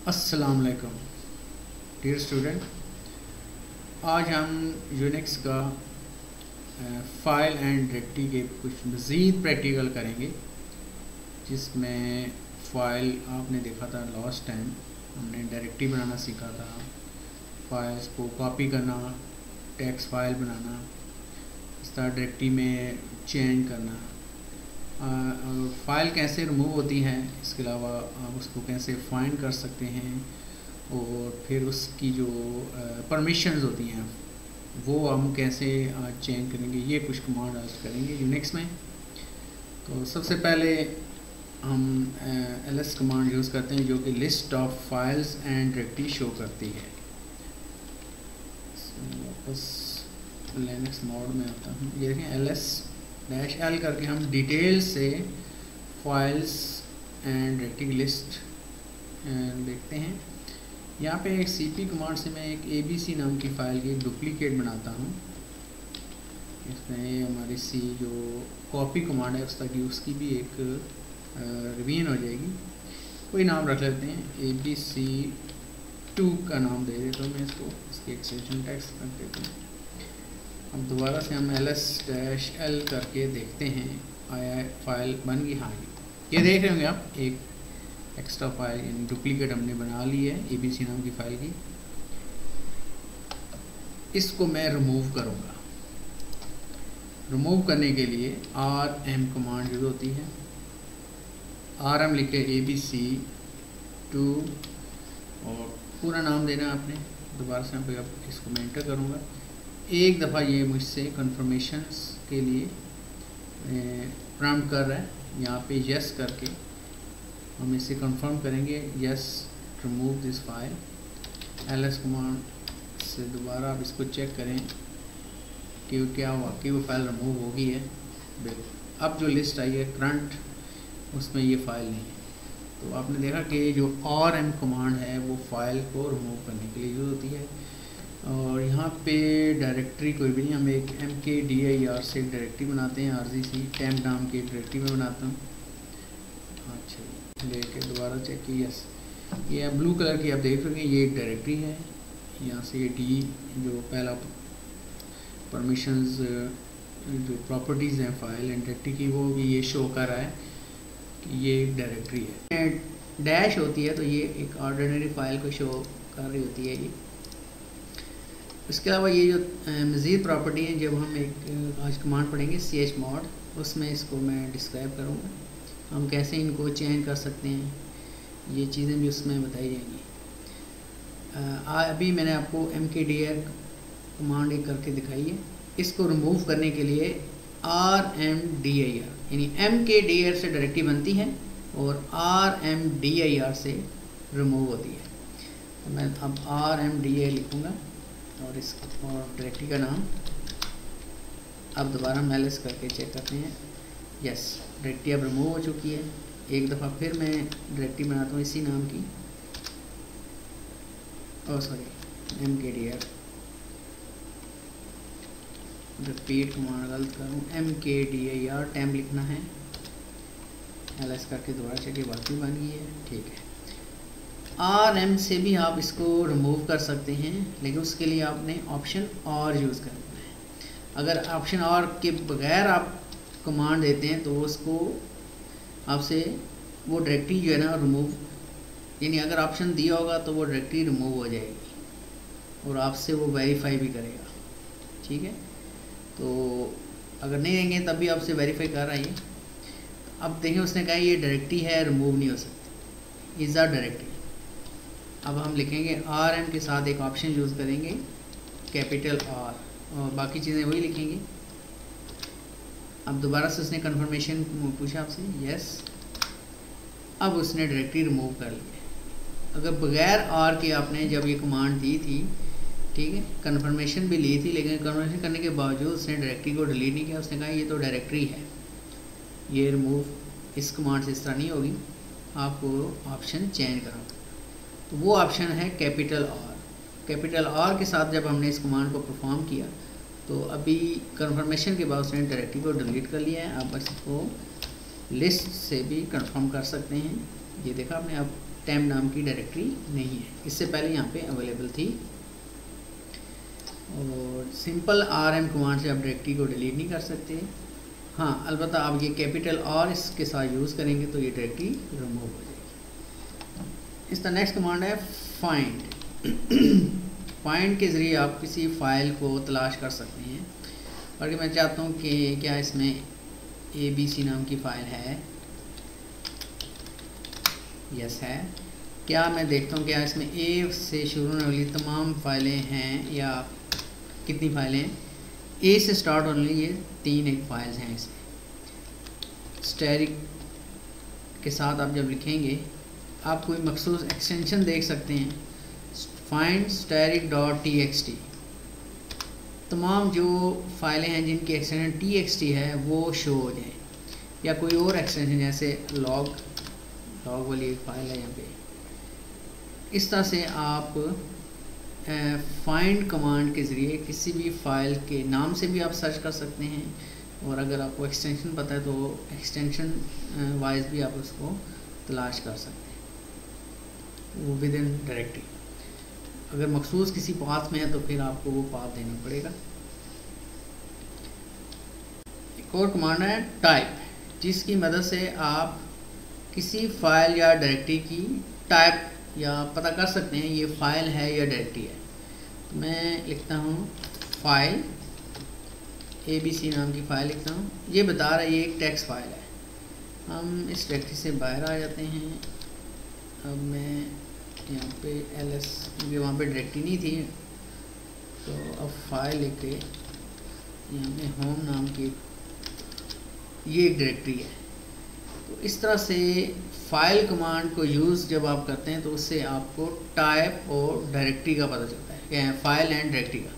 अस्सलाम वालेकुम dear student. आज हम यूनिक्स का फ़ाइल एंड डायरेक्टरी के कुछ मज़ीद प्रैक्टिकल करेंगे, जिसमें फ़ाइल आपने देखा था लास्ट टाइम हमने डायरेक्टरी बनाना सीखा था, फाइल्स को कॉपी करना, टेक्स्ट फाइल बनाना, इस तरह डायरेक्टरी में चेंज करना, फ़ाइल कैसे रिमूव होती है, इसके अलावा आप उसको कैसे फाइंड कर सकते हैं और फिर उसकी जो परमिशंस होती हैं वो हम कैसे चेंज करेंगे। ये कुछ कमांड आज करेंगे यूनिक्स में। तो सबसे पहले हम ls कमांड यूज़ करते हैं, जो कि list of files and directory show करती है। वापस लिनक्स मोड में आता हूँ। ये देखें ls-l करके हम डिटेल से फाइल्स एंड डायरेक्टरी लिस्ट देखते हैं। यहाँ पे एक cp कमांड से मैं एक abc नाम की फ़ाइल की डुप्लीकेट बनाता हूँ। इसमें हमारी c जो कॉपी कमांड है उसकी भी एक रिवीजन हो जाएगी। कोई नाम रख लेते हैं, abc2 का नाम दे देता हूँ मैं इसको, इसकी एक्सटेंशन टेक्स्ट रख देता हूँ। अब दोबारा से हम ls-l करके देखते हैं आया फाइल बन गई। हाँ, ये देख रहे होंगे आप, एक एक्स्ट्रा फाइल यानी डुप्लीकेट हमने बना ली है abc नाम की फ़ाइल की। इसको मैं रिमूव करूँगा। रिमूव करने के लिए rm कमांड यूज़ होती है। rm लिखे abc2 और पूरा नाम देना आपने। दोबारा से अब इसको मैं एंटर करूँगा। एक दफ़ा ये मुझसे कंफर्मेशंस के लिए प्रॉम्प्ट कर रहा है, यहाँ पे यस करके हम इसे कंफर्म करेंगे, yes remove this file. ls command से दोबारा आप इसको चेक करें कि क्या वाकई वो फाइल रिमूव हो गई है। बिल्कुल, अब जो लिस्ट आई है करंट, उसमें ये फ़ाइल नहीं है। तो आपने देखा कि जो rm कमांड है वो फाइल को रिमूव करने के लिए यूज़ होती है। और यहाँ पे डायरेक्टरी कोई भी नहीं, हम एक mkdir से एक डायरेक्टरी बनाते हैं, rgc temp नाम की डायरेक्टरी में बनाता हूँ। अच्छा, लेके दोबारा चेक की, यस, ये ब्लू कलर की आप देख रहे हैं, ये एक डायरेक्टरी है। यहाँ से ये डी जो पहला परमिशंस जो प्रॉपर्टीज़ हैं फाइल एंड डायरेक्टरी की, वो भी ये शो कर रहा है कि ये एक डायरेक्टरी है। डैश होती है तो ये एक ऑर्डिनरी फाइल को शो कर रही होती है ये। इसके अलावा ये जो मज़ीद प्रॉपर्टी है, जब हम एक आज कमांड पढ़ेंगे chmod, उसमें इसको मैं डिस्क्राइब करूँगा हम कैसे इनको चेंज कर सकते हैं। ये चीज़ें भी उसमें बताई जाएंगी। अभी मैंने आपको mkdir कमांड एक करके दिखाई है। इसको रिमूव करने के लिए rmdir यानी mkdir से डायरेक्टरी बनती है और rmdir से रिमूव होती है। तो मैं अब rmdir लिखूँगा और इस और डायरेक्टरी का नाम। अब दोबारा हम ls करके चेक करते हैं, यस, डायरेक्टरी अब रिमूव हो चुकी है। एक दफ़ा फिर मैं डायरेक्टरी बनाता हूँ इसी नाम की, mkdir, रिपीट कमांड गलत करूँ, mkdir temp लिखना है। ls करके दोबारा चेक, बाकी बन गई है, ठीक है। rm से भी आप इसको रिमूव कर सकते हैं, लेकिन उसके लिए आपने ऑप्शन और यूज़ करना है। अगर ऑप्शन और के बगैर आप कमांड देते हैं तो उसको आपसे वो डायरेक्टरी जो है ना रिमूव, यानी अगर ऑप्शन दिया होगा तो वो डायरेक्टरी रिमूव हो जाएगी और आपसे वो वेरीफाई भी करेगा, ठीक है। तो अगर नहीं देंगे तब भी आपसे वेरीफाई कर रहा है। अब देखें, उसने कहा ये डायरेक्टरी है, रिमूव नहीं हो सकती, इज़ अ डायरेक्टरी। अब हम लिखेंगे rm के साथ एक ऑप्शन यूज़ करेंगे कैपिटल R, और बाकी चीज़ें वही लिखेंगे। अब दोबारा से उसने कंफर्मेशन पूछा आपसे, यस, अब उसने डायरेक्टरी रिमूव कर लिया। अगर बगैर R के आपने जब ये कमांड दी थी, ठीक है, कंफर्मेशन भी ली थी, लेकिन कंफर्मेशन करने के बावजूद उसने डायरेक्टरी को डिलीट नहीं किया। उसने कहा ये तो डायरेक्टरी है, ये रिमूव इस कमांड से इस तरह नहीं होगी, आपको ऑप्शन चेंज करना। तो वो ऑप्शन है कैपिटल R। कैपिटल R के साथ जब हमने इस कमांड को परफॉर्म किया तो अभी कंफर्मेशन के बाद उसने डायरेक्टरी को डिलीट कर लिया है। आप इसको लिस्ट से भी कंफर्म कर सकते हैं। ये देखा आपने, अब टेम्प नाम की डायरेक्टरी नहीं है, इससे पहले यहाँ पे अवेलेबल थी। और सिंपल RM कमांड से आप डायरेक्टरी को डिलीट नहीं कर सकते। हाँ, अलबत्ता आप ये कैपिटल R इसके साथ यूज़ करेंगे तो ये डायरेक्टरी रिमूव हो जाएगी। इसका नेक्स्ट कमांड है फाइंड। फाइंड के ज़रिए आप किसी फ़ाइल को तलाश कर सकते हैं। और मैं चाहता हूँ कि क्या इसमें ABC नाम की फ़ाइल है, यस है। क्या मैं देखता हूँ क्या इसमें A से शुरू होने वाली तमाम फाइलें हैं, या कितनी फाइलें हैं। A से स्टार्ट होने वाली ये 3 एक फाइल्स हैं इसमें। स्टैटिक के साथ आप जब लिखेंगे आप कोई मखसूस एक्सटेंशन देख सकते हैं, फाइंड static.txt। तमाम जो फाइलें हैं जिनकी एक्सटेंशन txt है वो शो हो जाए, या कोई और एक्सटेंशन जैसे लॉग वाली एक फाइल है यहाँ पे। इस तरह से आप फाइंड कमांड के ज़रिए किसी भी फाइल के नाम से भी आप सर्च कर सकते हैं, और अगर आपको एक्सटेंशन पता है तो एक्सटेंशन वाइज भी आप उसको तलाश कर सकते हैं वो विद इन डायरेक्टरी। अगर मखसूस किसी पाथ में है तो फिर आपको वो पाथ देना पड़ेगा। एक और कमांड है टाइप, जिसकी मदद से आप किसी फाइल या डायरेक्टरी की टाइप या पता कर सकते हैं ये फाइल है या डायरेक्टरी है। तो मैं लिखता हूँ फाइल ABC नाम की फ़ाइल लिखता हूँ। ये बता रहा है ये एक टेक्स्ट फाइल है। हम इस डायरेक्टरी से बाहर आ जाते हैं। अब मैं यहाँ पे LS, क्योंकि वहाँ पे डायरेक्टरी नहीं थी, तो अब फाइल लेके यहाँ पे होम नाम की ये एक डायरेक्टरी है। तो इस तरह से फाइल कमांड को यूज़ जब आप करते हैं तो उससे आपको टाइप और डायरेक्टरी का पता चलता है, क्या है फाइल एंड डायरेक्टरी का,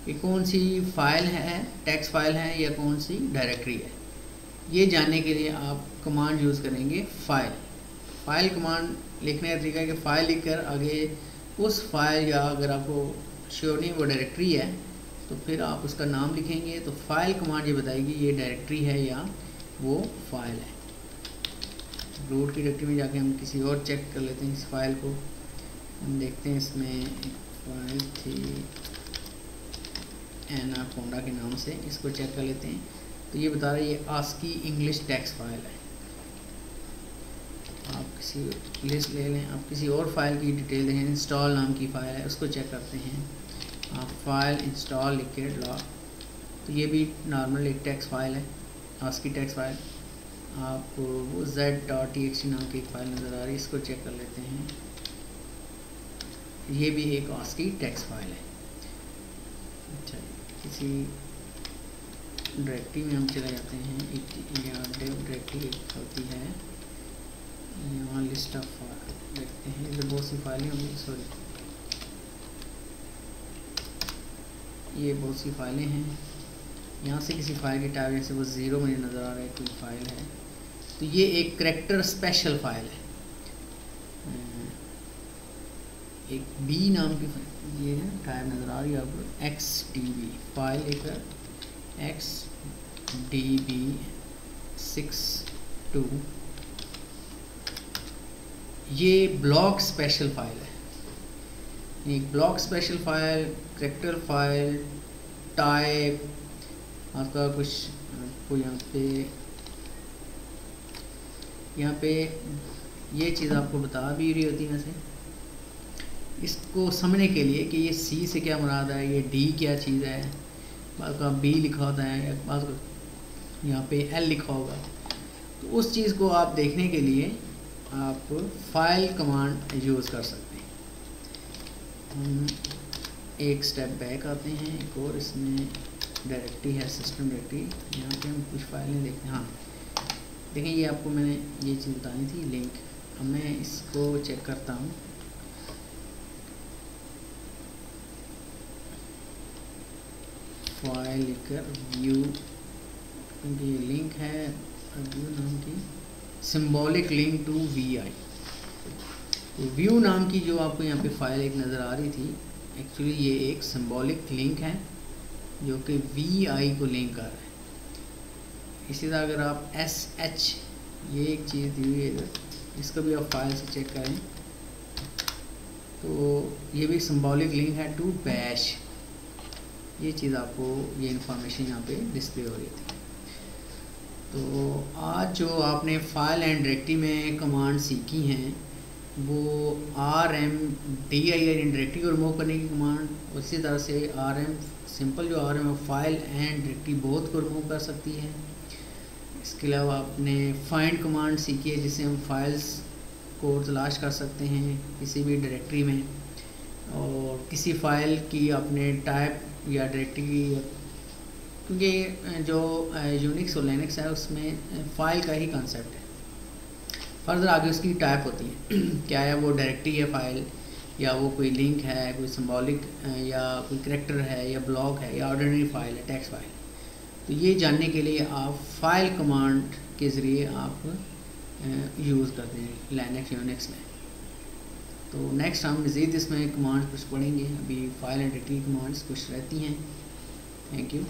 कि कौन सी फाइल है, टेक्स्ट फाइल है या कौन सी डायरेक्टरी है। ये जानने के लिए आप कमांड यूज़ करेंगे फाइल कमांड लिखने का तरीका है कि फाइल लिखकर आगे उस फाइल, या अगर आपको श्योर नहीं वो डायरेक्टरी है तो फिर आप उसका नाम लिखेंगे, तो फाइल कमांड ये बताएगी ये डायरेक्टरी है या वो फाइल है। रूट की डायरेक्टरी में जाके हम किसी और चेक कर लेते हैं इस फाइल को। हम देखते हैं इसमें एक फाइल थी एनाकोंडा के नाम से, इसको चेक कर लेते हैं। तो ये बता रहा है ये ASCII इंग्लिश टेक्स्ट फाइल है। आप किसी लिस्ट ले लें, आप किसी और फाइल की डिटेल देखें, इंस्टॉल नाम की फ़ाइल है उसको चेक करते हैं। आप फाइल इंस्टॉल लिख के लॉग, तो ये भी नॉर्मल एक टेक्स्ट फाइल है, ASCII टेक्स्ट फाइल। आपको वो z.txt नाम की एक फ़ाइल नज़र आ रही है, इसको चेक कर लेते हैं। ये भी एक ASCII टेक्स्ट फाइल है। अच्छा, किसी डायरेक्टरी में हम चले जाते हैं, यहाँ डेव डायरेक्टरी होती है, यहाँ लिस्ट ऑफ देखते हैं, इधर बहुत सी फाइलें होंगी, सॉरी ये बहुत सी फाइलें हैं। यहाँ से किसी फाइल की टाइप, जैसे वो 0 मुझे नज़र आ रहा है कोई फाइल है, तो ये एक करैक्टर स्पेशल फाइल है। एक B नाम की ये है टाइप नज़र आ रही है आपको, XDB फाइल लेकर XDB62, ये ब्लॉक स्पेशल फाइल है। एक block special file, character file, type आपका कुछ आपको यहाँ पे ये चीज़ आपको बता भी रही होती है। वैसे इसको समझने के लिए कि ये C से क्या मुराद है, ये D क्या चीज़ है, बाद का B लिखा होता है, बाद यहाँ पे L लिखा होगा, तो उस चीज़ को आप देखने के लिए आप फाइल कमांड यूज़ कर सकते हैं। हम एक स्टेप बैक आते हैं, एक और इसमें डायरेक्टरी है, सिस्टम डायरेक्टरी। यहाँ पे हम कुछ फाइलें देखते हैं। हाँ देखें, ये आपको मैंने ये चीज़ बतानी थी, लिंक। अब मैं इसको चेक करता हूँ। फाइल लिखकर व्यू, क्योंकि ये लिंक है व्यू नाम की, symbolic link to VI। View नाम की जो आपको यहाँ पे फाइल एक नज़र आ रही थी, एक्चुअली ये एक सिंबॉलिक लिंक है जो कि VI को लिंक कर रहा है। इसी तरह अगर आप SH, ये एक चीज़ दी हुई है इधर, इसको भी आप फाइल से चेक करें, तो ये भी सिंबॉलिक लिंक है टू बैश। ये चीज़ आपको, ये इंफॉर्मेशन यहाँ पे डिस्प्ले हो रही थी। तो आज जो आपने फाइल एंड डायरेक्टरी में कमांड सीखी हैं वो RMDIR डायरेक्टरी को रिमूव करने की कमांड, उसी तरह से RM सिंपल जो RM file and directory both को रिमूव कर सकती है। इसके अलावा आपने फाइंड कमांड सीखी है जिससे हम फाइल्स को तलाश कर सकते हैं किसी भी डायरेक्टरी में, और किसी फाइल की आपने टाइप या डायरेक्टरी, क्योंकि जो यूनिक्स और लिनक्स है उसमें फ़ाइल का ही कंसेप्ट है। फर्दर आगे उसकी टाइप होती है क्या है वो, डायरेक्टरी है फाइल, या वो कोई लिंक है, कोई सिंबॉलिक या कोई करैक्टर है, या ब्लॉक है, या ऑर्डिनरी फाइल है, टेक्स्ट फाइल। तो ये जानने के लिए आप फाइल कमांड के ज़रिए आप यूज़ करते हैं लिनक्स यूनिक्स में। तो नेक्स्ट हम मज़ीद इसमें कमांड्स कुछ पढ़ेंगे। अभी फाइल एंड डायरेक्टरी कमांड्स कुछ रहती हैं। Thank you.